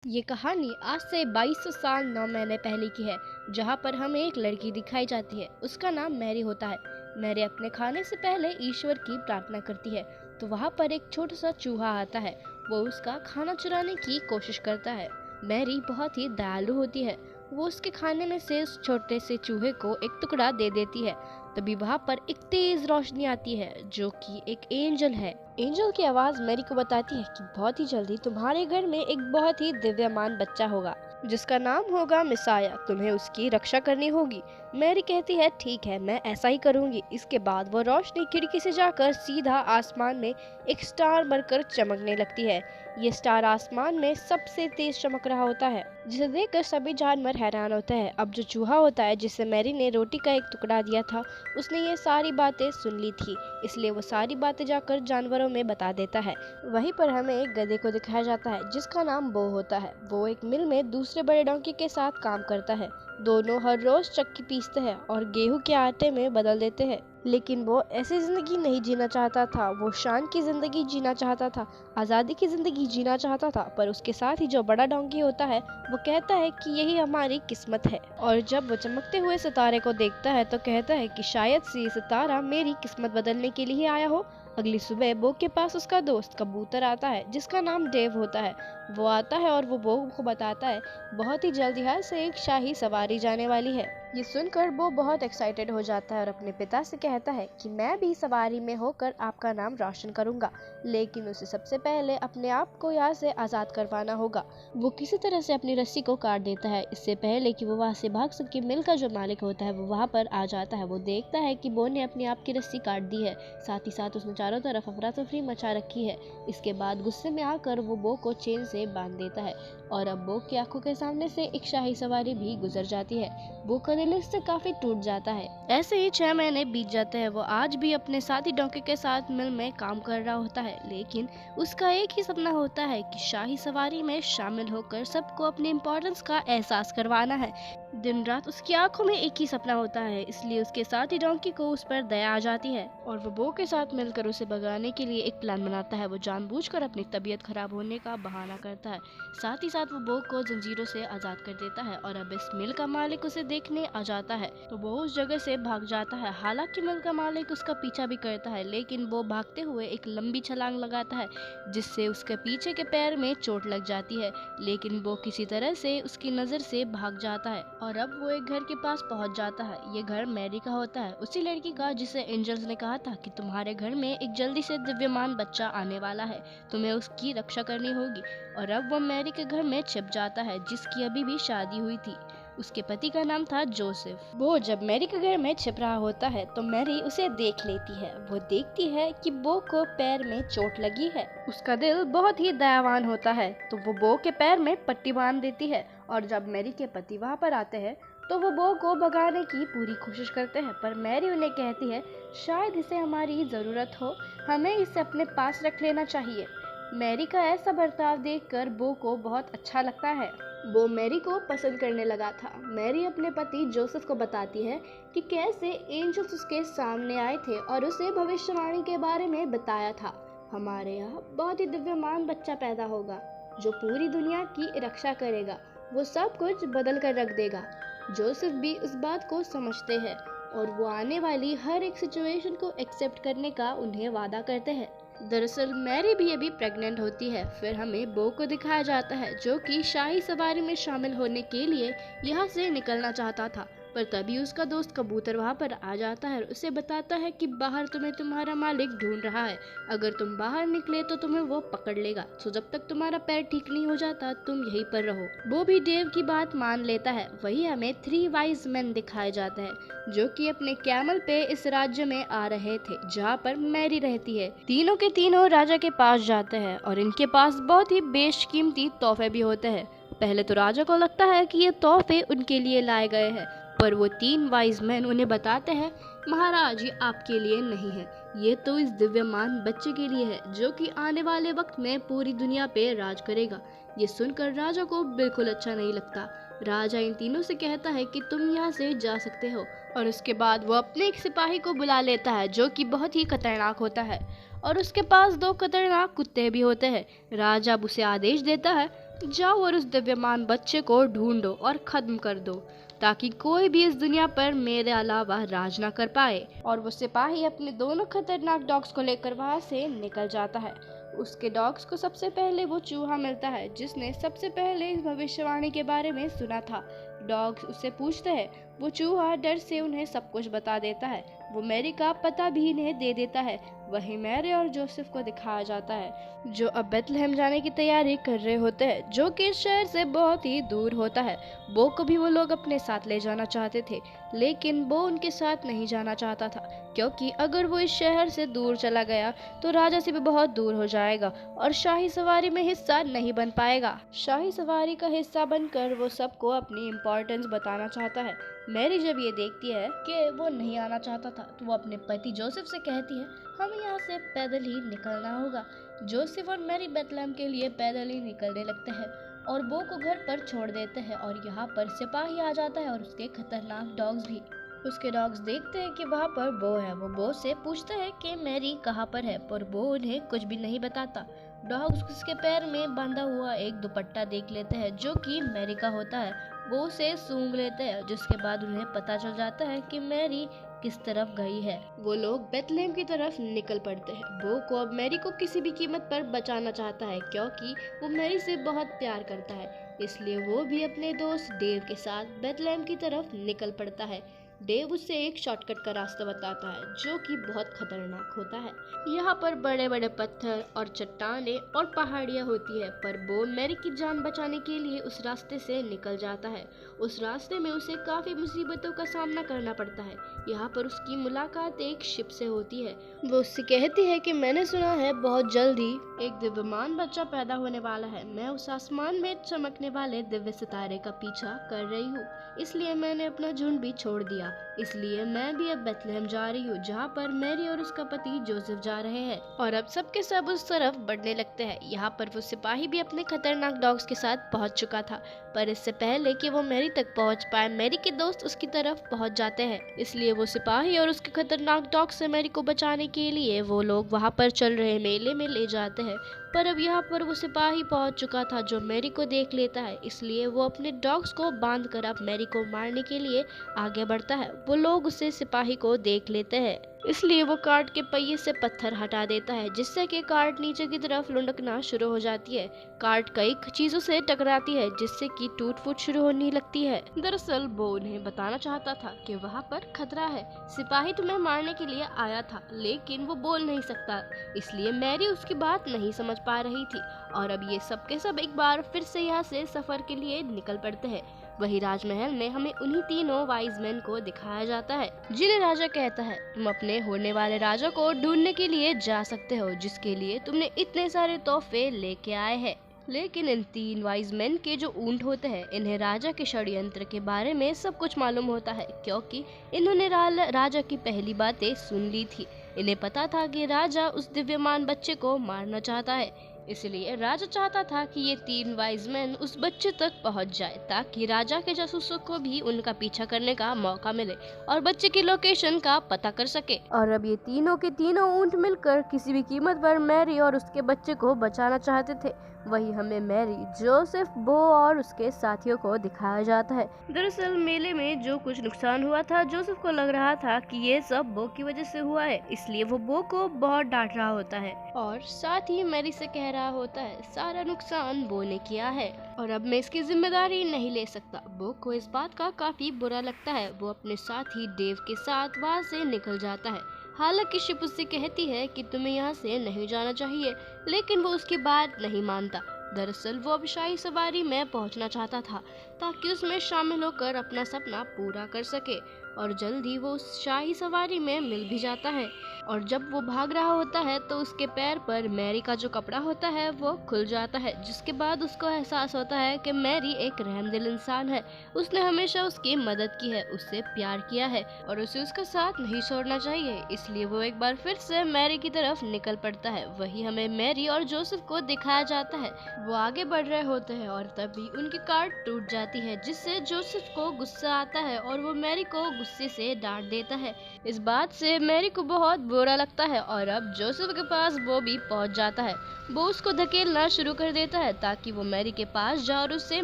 ये कहानी आज से 2200 साल 9 महीने पहले की है, जहाँ पर हमें एक लड़की दिखाई जाती है। उसका नाम मैरी होता है। मैरी अपने खाने से पहले ईश्वर की प्रार्थना करती है, तो वहाँ पर एक छोटा सा चूहा आता है। वो उसका खाना चुराने की कोशिश करता है। मैरी बहुत ही दयालु होती है। वो उसके खाने में से उस छोटे से चूहे को एक टुकड़ा दे देती है। तभी वहाँ पर एक तेज रोशनी आती है, जो कि एक एंजल है। एंजल की आवाज मैरी को बताती है कि बहुत ही जल्दी तुम्हारे घर में एक बहुत ही दिव्यमान बच्चा होगा, जिसका नाम होगा मिसाया। तुम्हें उसकी रक्षा करनी होगी। मैरी कहती है ठीक है, मैं ऐसा ही करूंगी। इसके बाद वो रोशनी खिड़की से जाकर सीधा आसमान में एक स्टार बनकर चमकने लगती है। ये स्टार आसमान में सबसे तेज चमक रहा होता है, जिसे देखकर सभी जानवर हैरान होते हैं। अब जो चूहा होता है, जिसे मैरी ने रोटी का एक टुकड़ा दिया था, उसने ये सारी बातें सुन ली थी, इसलिए वो सारी बातें जाकर जानवरों में बता देता है। वहीं पर हमें एक गधे को दिखाया जाता है, जिसका नाम बो होता है। वो एक मिल में दूसरे बड़े डोंकी के साथ काम करता है। दोनों हर रोज चक्की पीसते हैं और गेहूं के आटे में बदल देते हैं। लेकिन वो ऐसी जिंदगी नहीं जीना चाहता था। वो शान की जिंदगी जीना चाहता था, आज़ादी की जिंदगी जीना चाहता था। पर उसके साथ ही जो बड़ा डोंकी होता है, वो कहता है कि यही हमारी किस्मत है। और जब वो चमकते हुए सितारे को देखता है, तो कहता है कि शायद से ये सितारा मेरी किस्मत बदलने के लिए आया हो। अगली सुबह बो के पास उसका दोस्त कबूतर आता है, जिसका नाम डेव होता है। वो आता है और वो बो को बताता है बहुत ही जल्द यहाँ से एक शाही सवारी जाने वाली है। ये सुनकर वो बहुत एक्साइटेड हो जाता है और अपने पिता से कहता है कि मैं भी सवारी में होकर आपका नाम रोशन करूंगा, लेकिन उसे सबसे पहले अपने आप को यहाँ से आज़ाद करवाना होगा। वो किसी तरह से अपनी रस्सी को काट देता है, इससे पहले कि वो वहाँ से भाग सके। मिल का जो मालिक होता है, वो वहाँ पर आ जाता है। वो देखता है कि बो ने अपने आप की रस्सी काट दी है, साथ ही साथ उसने चारों तरफ अफरा तफरी मचा रखी है। इसके बाद गुस्से में आकर वो बो को चेन से बांध देता है और अब बो की आंखों के सामने से एक शाही सवारी भी गुजर जाती है। बो का दिल इससे काफी टूट जाता है। ऐसे ही 6 महीने बीत जाते हैं। वो आज भी अपने साथी डोंकी के साथ मिल में काम कर रहा होता है, लेकिन उसका एक ही सपना होता है कि शाही सवारी में शामिल होकर सबको अपनी इम्पोर्टेंस का एहसास करवाना है। दिन रात उसकी आंखों में एक ही सपना होता है, इसलिए उसके साथी डोंकी को उस पर दया आ जाती है और वो बो के साथ मिलकर उसे भगाने के लिए एक प्लान बनाता है। वो जानबूझकर अपनी तबीयत खराब होने का बहाना करता है। साथ ही साथ वो बो को जंजीरों से आजाद कर देता है और अब इस मिल का मालिक उसे देखने आ जाता है, तो वो उस जगह से भाग जाता है। हालांकि मिल का मालिक उसका पीछा भी करता है, लेकिन वो भागते हुए एक लंबी छलांग लगाता है, जिससे उसके पीछे के पैर में चोट लग जाती है। लेकिन वो किसी तरह से उसकी नजर से भाग जाता है और अब वो एक घर के पास पहुंच जाता है। ये घर मैरी का होता है, उसी लड़की का जिसे एंजल्स ने कहा था कि तुम्हारे घर में एक जल्दी से दिव्यमान बच्चा आने वाला है, तुम्हें उसकी रक्षा करनी होगी। और अब वो मैरी के घर में छिप जाता है, जिसकी अभी भी शादी हुई थी। उसके पति का नाम था जोसेफ। वो जब मैरी के घर में छिप रहा होता है, तो मैरी उसे देख लेती है। वो देखती है कि बो को पैर में चोट लगी है। उसका दिल बहुत ही दयावान होता है, तो वो बो के पैर में पट्टी बांध देती है। और जब मैरी के पति वहाँ पर आते हैं, तो वो बो को भगाने की पूरी कोशिश करते हैं, पर मैरी उन्हें कहती है शायद इसे हमारी जरूरत हो, हमें इसे अपने पास रख लेना चाहिए। मैरी का ऐसा बर्ताव देखकर बो को बहुत अच्छा लगता है। वो मैरी को पसंद करने लगा था। मैरी अपने पति जोसेफ को बताती है कि कैसे एंजल्स उसके सामने आए थे और उसे भविष्यवाणी के बारे में बताया था। हमारे यहाँ बहुत ही दिव्यमान बच्चा पैदा होगा, जो पूरी दुनिया की रक्षा करेगा। वो सब कुछ बदल कर रख देगा। जोसेफ भी उस बात को समझते हैं और वो आने वाली हर एक सिचुएशन को एक्सेप्ट करने का उन्हें वादा करते हैं। दरअसल मैरी भी अभी प्रेग्नेंट होती है। फिर हमें बो को दिखाया जाता है, जो कि शाही सवारी में शामिल होने के लिए यहाँ से निकलना चाहता था, पर तभी उसका दोस्त कबूतर वहाँ पर आ जाता है और उसे बताता है कि बाहर तुम्हें तुम्हारा मालिक ढूंढ रहा है। अगर तुम बाहर निकले तो तुम्हें वो पकड़ लेगा, तो जब तक तुम्हारा पैर ठीक नहीं हो जाता तुम यहीं पर रहो। वो भी डेव की बात मान लेता है। वही हमें 3 वाइज मैन दिखाए जाते हैं, जो कि अपने कैमल पे इस राज्य में आ रहे थे, जहाँ पर मैरी रहती है। तीनों के तीनों राजा के पास जाते हैं और इनके पास बहुत ही बेशकीमती तोहफे भी होते हैं। पहले तो राजा को लगता है कि ये तोहफे उनके लिए लाए गए हैं, पर वो 3 वाइज मैन उन्हें बताते हैं महाराज ये आपके लिए नहीं है, ये तो इस दिव्यमान बच्चे के लिए है, जो कि आने वाले वक्त में पूरी दुनिया पे राज करेगा। ये सुनकर राजा को बिल्कुल अच्छा नहीं लगता। राजा इन तीनों से कहता है कि तुम यहाँ से जा सकते हो, और उसके बाद वो अपने एक सिपाही को बुला लेता है, जो कि बहुत ही खतरनाक होता है और उसके पास 2 खतरनाक कुत्ते भी होते हैं। राजा अब उसे आदेश देता है जाओ और उस दिव्यमान बच्चे को ढूंढो और खत्म कर दो, ताकि कोई भी इस दुनिया पर मेरे अलावा राज ना कर पाए। और वो सिपाही अपने दोनों खतरनाक डॉग्स को लेकर वहां से निकल जाता है। उसके डॉग्स को सबसे पहले वो चूहा मिलता है जिसने सबसे पहले इस भविष्यवाणी के बारे में सुना था। डॉग्स उससे पूछते हैं। वो चूहा डर से उन्हें सब कुछ बता देता है। वो मैरी का पता भी इन्हें दे देता है। वहीं मैरी और जोसेफ को दिखाया जाता है जो अब बेथलेहम जाने की तैयारी कर रहे होते हैं, जो कि इस शहर से बहुत ही दूर होता है। बो को भी वो लोग अपने साथ ले जाना चाहते थे, लेकिन बो उनके साथ नहीं जाना चाहता था, क्योंकि अगर वो इस शहर से दूर चला गया तो राजा से भी बहुत दूर हो जाएगा और शाही सवारी में हिस्सा नहीं बन पाएगा। शाही सवारी का हिस्सा बनकर वो सबको अपनी इम्पोर्टेंस बताना चाहता है। मैरी जब ये देखती है कि वो नहीं आना चाहता था, तो वो अपने पति जोसेफ से कहती है, हमें यहाँ से पैदल ही निकलना होगा। जोसेफ और मैरी बेथलेहम के लिए पैदल ही निकलने लगते हैं और बो को घर पर छोड़ देते हैं। और यहाँ पर सिपाही आ जाता है और उसके खतरनाक डॉग्स भी। उसके डॉग्स देखते हैं कि वहाँ पर बो है। वो बो से पूछते हैं कि मैरी कहाँ पर है, पर बो उन्हें कुछ भी नहीं बताता। डॉग्स उसके पैर में बांधा हुआ एक दुपट्टा देख लेते हैं जो कि मैरी का होता है। वो उसे सूंघ लेते हैं, जिसके बाद उन्हें पता चल जाता है कि मैरी किस तरफ गई है। वो लोग बेथलेहम की तरफ निकल पड़ते हैं। बो को अब मैरी को किसी भी कीमत पर बचाना चाहता है, क्योंकि वो मैरी से बहुत प्यार करता है। इसलिए वो भी अपने दोस्त डेव के साथ बेथलेहम की तरफ निकल पड़ता है। डेव उससे एक शॉर्टकट का रास्ता बताता है जो कि बहुत खतरनाक होता है। यहाँ पर बड़े बड़े पत्थर और चट्टानें और पहाड़ियाँ होती है, पर बो मैरी की जान बचाने के लिए उस रास्ते से निकल जाता है। उस रास्ते में उसे काफी मुसीबतों का सामना करना पड़ता है। यहाँ पर उसकी मुलाकात एक शिप से होती है। वो उससे कहती है कि मैंने सुना है बहुत जल्दी एक दिव्यमान बच्चा पैदा होने वाला है। मैं उस आसमान में चमकने वाले दिव्य सितारे का पीछा कर रही हूँ, इसलिए मैंने अपना झुंड भी छोड़ दिया। इसलिए मैं भी अब बेथलेहम जा रही हूँ, जहाँ पर मैरी और उसका पति जोसेफ जा रहे हैं। और अब सबके सब उस तरफ बढ़ने लगते हैं। यहाँ पर वो सिपाही भी अपने खतरनाक डॉग्स के साथ पहुँच चुका था, पर इससे पहले कि वो मैरी तक पहुँच पाए, मैरी के दोस्त उसकी तरफ पहुँच जाते हैं। इसलिए वो सिपाही और उसके खतरनाक डॉग से मैरी को बचाने के लिए वो लोग वहाँ पर चल रहे मेले में ले जाते हैं। पर अब यहाँ पर वो सिपाही पहुँच चुका था जो मैरी को देख लेता है। इसलिए वो अपने डॉग्स को बांध कर अब मैरी को मारने के लिए आगे बढ़ता है। वो लोग उसे सिपाही को देख लेते हैं, इसलिए वो कार्ट के पहिए से पत्थर हटा देता है, जिससे कि कार्ट नीचे की तरफ लुढ़कना शुरू हो जाती है। कार्ट कई चीजों से टकराती है, जिससे कि टूट फूट शुरू होने लगती है। दरअसल वो उन्हें बताना चाहता था कि वहाँ पर खतरा है। सिपाही तुम्हें मारने के लिए आया था, लेकिन वो बोल नहीं सकता, इसलिए मैरी उसकी बात नहीं समझ पा रही थी। और अब ये सब के सब एक बार फिर से यहाँ से सफर के लिए निकल पड़ते हैं। वही राजमहल में हमें उन्हीं तीनों वाइज मैन को दिखाया जाता है, जिन्हें राजा कहता है तुम अपने होने वाले राजा को ढूंढने के लिए जा सकते हो, जिसके लिए तुमने इतने सारे तोहफे लेके आए हैं। लेकिन इन तीन वाइज मैन के जो ऊंट होते हैं, इन्हें राजा के षड्यंत्र के बारे में सब कुछ मालूम होता है, क्योंकि इन्होंने राजा की पहली बातें सुन ली थी। इन्हें पता था कि राजा उस दिव्यमान बच्चे को मारना चाहता है, इसलिए राजा चाहता था कि ये तीन वाइज मैन उस बच्चे तक पहुंच जाए, ताकि राजा के जासूसों को भी उनका पीछा करने का मौका मिले और बच्चे की लोकेशन का पता कर सके। और अब ये तीनों के तीनों ऊंट मिलकर किसी भी कीमत पर मैरी और उसके बच्चे को बचाना चाहते थे। वही हमें मैरी, जोसेफ, बो और उसके साथियों को दिखाया जाता है। दरअसल मेले में जो कुछ नुकसान हुआ था, जोसेफ को लग रहा था कि ये सब बो की वजह से हुआ है, इसलिए वो बो को बहुत डांट रहा होता है और साथ ही मैरी से कह रहा होता है सारा नुकसान बो ने किया है और अब मैं इसकी जिम्मेदारी नहीं ले सकता। बो को इस बात का काफी बुरा लगता है। वो अपने साथी डेव के साथ वहाँ से निकल जाता है। हालांकि शिप उससे कहती है कि तुम्हें यहाँ से नहीं जाना चाहिए, लेकिन वो उसकी बात नहीं मानता। दरअसल वो अब शाही सवारी में पहुंचना चाहता था, ताकि उसमें शामिल होकर अपना सपना पूरा कर सके। और जल्द ही वो उस शाही सवारी में मिल भी जाता है। और जब वो भाग रहा होता है तो उसके पैर पर मैरी का जो कपड़ा होता है वो खुल जाता है, जिसके बाद उसको एहसास होता है कि मैरी एक रहमदिल इंसान है। उसने हमेशा उसकी मदद की है, उससे प्यार किया है और उसे उसका साथ नहीं छोड़ना चाहिए। इसलिए वो एक बार फिर से मैरी की तरफ निकल पड़ता है। वही हमें मैरी और जोसेफ को दिखाया जाता है। वो आगे बढ़ रहे होते हैं और तभी उनकी कार्ट टूट जाती है, जिससे जोसेफ को गुस्सा आता है और वो मैरी को गुस्से से डांट देता है। इस बात से मैरी को बहुत बुरा लगता है और अब जोसेफ के पास वो भी पहुंच जाता है। वो उसको धकेलना शुरू कर देता है ताकि वो मैरी के पास जाए और उससे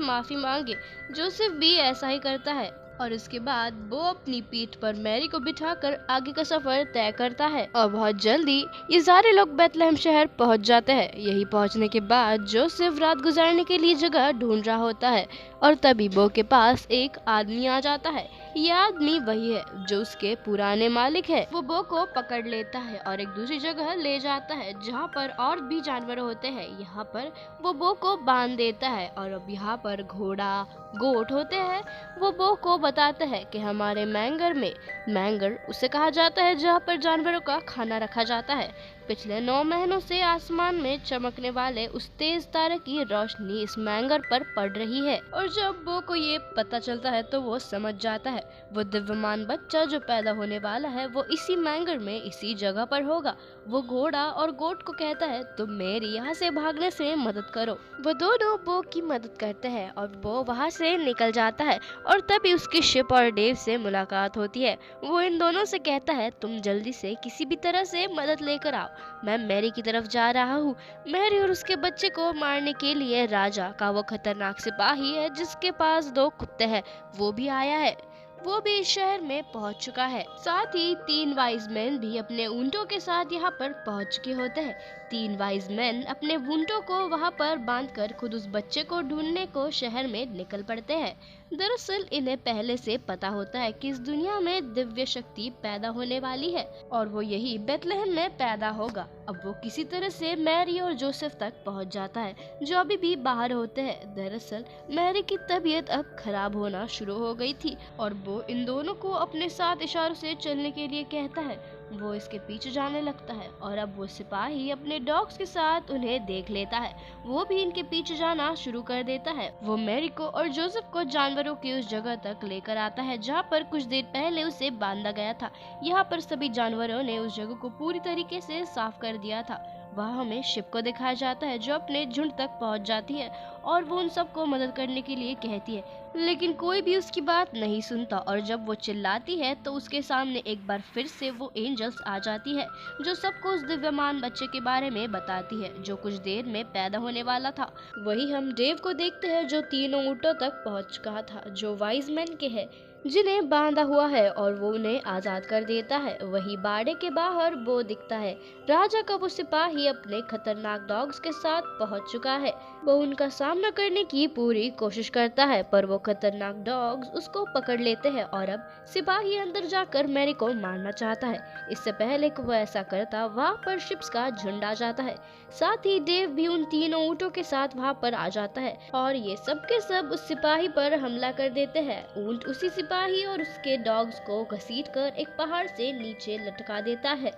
माफी मांगे। जोसेफ भी ऐसा ही करता है और इसके बाद वो अपनी पीठ पर मैरी को बिठाकर आगे का सफर तय करता है और बहुत जल्दी ये सारे लोग बेथलेहम शहर पहुंच जाते हैं। यही पहुंचने के बाद जोसेफ रात गुजारने के लिए जगह ढूंढ रहा होता है और तभी बो के पास एक आदमी आ जाता है। ये आदमी वही है जो उसके पुराने मालिक है। वो बो को पकड़ लेता है और एक दूसरी जगह ले जाता है जहाँ पर और भी जानवर होते हैं। यहाँ पर वो बो को बांध देता है और अब यहाँ पर घोड़ा गोट होते हैं। वो बो को बताता है कि हमारे मैंगर उसे कहा जाता है जहाँ पर जानवरों का खाना रखा जाता है। पिछले 9 महीनों से आसमान में चमकने वाले उस तेज तारे की रोशनी इस मैंगर पर पड़ रही है और जब बो को ये पता चलता है तो वो समझ जाता है वो दिव्यमान बच्चा जो पैदा होने वाला है वो इसी मैंगर में इसी जगह पर होगा। वो घोड़ा और गोट को कहता है तुम मेरी यहाँ से भागने से मदद करो। वो दोनों बो की मदद करते हैं और वो वहाँ से निकल जाता है और तभी उसकी शिप और डेव से मुलाकात होती है। वो इन दोनों से कहता है तुम जल्दी से किसी भी तरह से मदद लेकर आओ, मैं मैरी की तरफ जा रहा हूँ। मैरी और उसके बच्चे को मारने के लिए राजा का वो खतरनाक सिपाही है जिसके पास 2 कुत्ते हैं, वो भी आया है। वो भी इस शहर में पहुंच चुका है। साथ ही 3 वाइज मैन भी अपने ऊंटों के साथ यहाँ पर पहुंच चुके होते हैं। 3 वाइज मैन अपने ऊंटों को वहाँ पर बांधकर खुद उस बच्चे को ढूंढने को शहर में निकल पड़ते हैं। दरअसल इन्हें पहले से पता होता है कि इस दुनिया में दिव्य शक्ति पैदा होने वाली है और वो यही बेथलेहम में पैदा होगा। अब वो किसी तरह से मैरी और जोसेफ तक पहुंच जाता है जो अभी भी बाहर होते हैं। दरअसल मैरी की तबीयत अब खराब होना शुरू हो गई थी और वो इन दोनों को अपने साथ इशारों से चलने के लिए कहता है। वो इसके पीछे जाने लगता है और अब वो सिपाही अपने डॉग्स के साथ उन्हें देख लेता है। वो भी इनके पीछे जाना शुरू कर देता है। वो मैरी को और जोसेफ को जानवरों की उस जगह तक लेकर आता है जहाँ पर कुछ देर पहले उसे बांधा गया था। यहाँ पर सभी जानवरों ने उस जगह को पूरी तरीके से साफ कर दिया था। वहाँ हमें शिप को दिखाया जाता है जो अपने झुंड तक पहुँच जाती है और वो उन सबको मदद करने के लिए कहती है, लेकिन कोई भी उसकी बात नहीं सुनता और जब वो चिल्लाती है तो उसके सामने एक बार फिर से वो एंजल्स आ जाती है जो सबको उस दिव्यमान बच्चे के बारे में बताती है जो कुछ देर में पैदा होने वाला था। वही हम डेव को देखते हैं जो 3 ऊँटों तक पहुँच चुका था जो वाइज मैन के है जिन्हें बांधा हुआ है और वो उन्हें आजाद कर देता है। वही बाड़े के बाहर वो दिखता है। राजा का वो सिपाही अपने खतरनाक डॉग्स के साथ पहुंच चुका है। वो उनका सामना करने की पूरी कोशिश करता है पर वो खतरनाक डॉग्स उसको पकड़ लेते हैं और अब सिपाही अंदर जाकर मैरी को मारना चाहता है। इससे पहले कि वो ऐसा करता वहाँ पर शिप्स का झुंड आ जाता है। साथ ही डेव भी उन 3 ऊँटों के साथ वहाँ पर आ जाता है और ये सब के सब उस सिपाही पर हमला कर देते हैं। ऊँट उसी सिपाही और उसके डॉग्स को घसीटकर एक पहाड़ से नीचे लटका देता है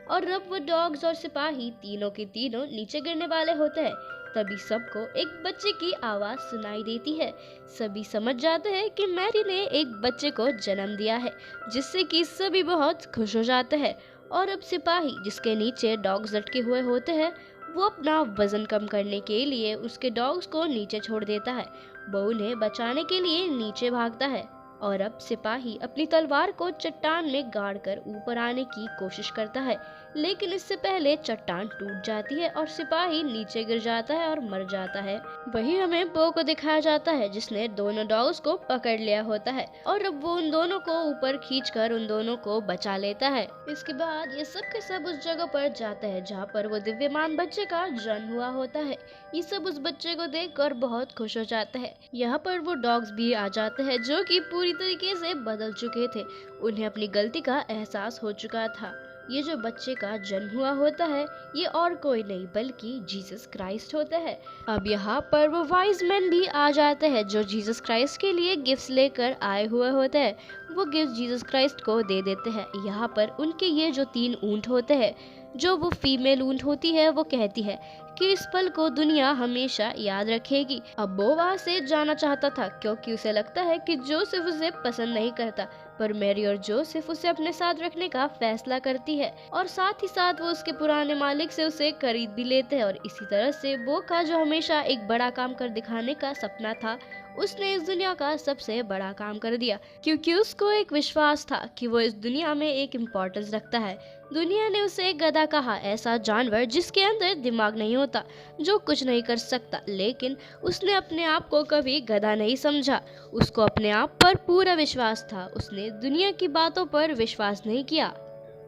और अब वो डॉग्स और सिपाही तीनों के तीनों नीचे गिरने वाले होते हैं। तभी सबको एक बच्चे की आवाज सुनाई देती है। सभी समझ जाते हैं कि मैरी ने एक बच्चे को जन्म दिया है जिससे कि सभी बहुत खुश हो जाते हैं और अब सिपाही जिसके नीचे डॉग्स लटके हुए होते हैं वो अपना वजन कम करने के लिए उसके डॉग्स को नीचे छोड़ देता है। वो उन्हें बचाने के लिए नीचे भागता है और अब सिपाही अपनी तलवार को चट्टान में गाड़कर ऊपर आने की कोशिश करता है, लेकिन इससे पहले चट्टान टूट जाती है और सिपाही नीचे गिर जाता है और मर जाता है। वही हमें बो को दिखाया जाता है जिसने दोनों डॉग्स को पकड़ लिया होता है और अब वो उन दोनों को ऊपर खींचकर उन दोनों को बचा लेता है। इसके बाद ये सब के सब उस जगह पर जाते हैं जहाँ पर वो दिव्यमान बच्चे का जन्म हुआ होता है। ये सब उस बच्चे को देखकर बहुत खुश हो जाते हैं। यहाँ पर वो डॉग्स भी आ जाते हैं जो कि पूरी तरीके से बदल चुके थे। उन्हें अपनी गलती का एहसास हो चुका था। ये जो बच्चे का जन्म हुआ होता है ये और कोई नहीं बल्कि जीसस क्राइस्ट होता है। अब यहाँ पर वो वाइज मैन भी आ जाते हैं जो जीसस क्राइस्ट के लिए गिफ्ट्स लेकर आए हुए होते हैं। वो गिफ्ट जीसस क्राइस्ट को दे देते हैं। यहाँ पर उनके ये जो 3 ऊंट होते हैं, जो वो फीमेल ऊंट होती है वो कहती है कि इस पल को दुनिया हमेशा याद रखेगी। अब वो वहाँ से जाना चाहता था क्योंकि उसे लगता है कि जोसेफ उसे पसंद नहीं करता, पर मैरी और जोसेफ उसे अपने साथ रखने का फैसला करती है और साथ ही साथ वो उसके पुराने मालिक से उसे खरीद भी लेते हैं। और इसी तरह से बो का जो हमेशा एक बड़ा काम कर दिखाने का सपना था उसने इस दुनिया का सबसे बड़ा काम कर दिया, क्योंकि उसको एक विश्वास था कि वो इस दुनिया में एक इम्पोर्टेंस रखता है। दुनिया ने उसे एक गधा कहा, ऐसा जानवर जिसके अंदर दिमाग नहीं होता, जो कुछ नहीं कर सकता। लेकिन उसने अपने आप को कभी गधा नहीं समझा। उसको अपने आप पर पूरा विश्वास था। उसने दुनिया की बातों पर विश्वास नहीं किया,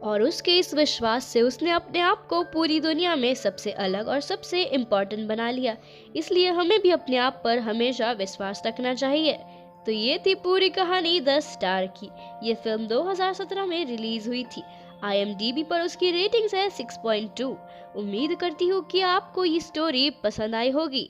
और उसके इस विश्वास से उसने अपने आप को पूरी दुनिया में सबसे अलग और सबसे इम्पोर्टेंट बना लिया। इसलिए हमें भी अपने आप पर हमेशा विश्वास रखना चाहिए। तो ये थी पूरी कहानी द स्टार की। ये फिल्म 2017 में रिलीज हुई थी। IMDb पर उसकी रेटिंग्स है 6.2। उम्मीद करती हूँ कि आपको ये स्टोरी पसंद आई होगी।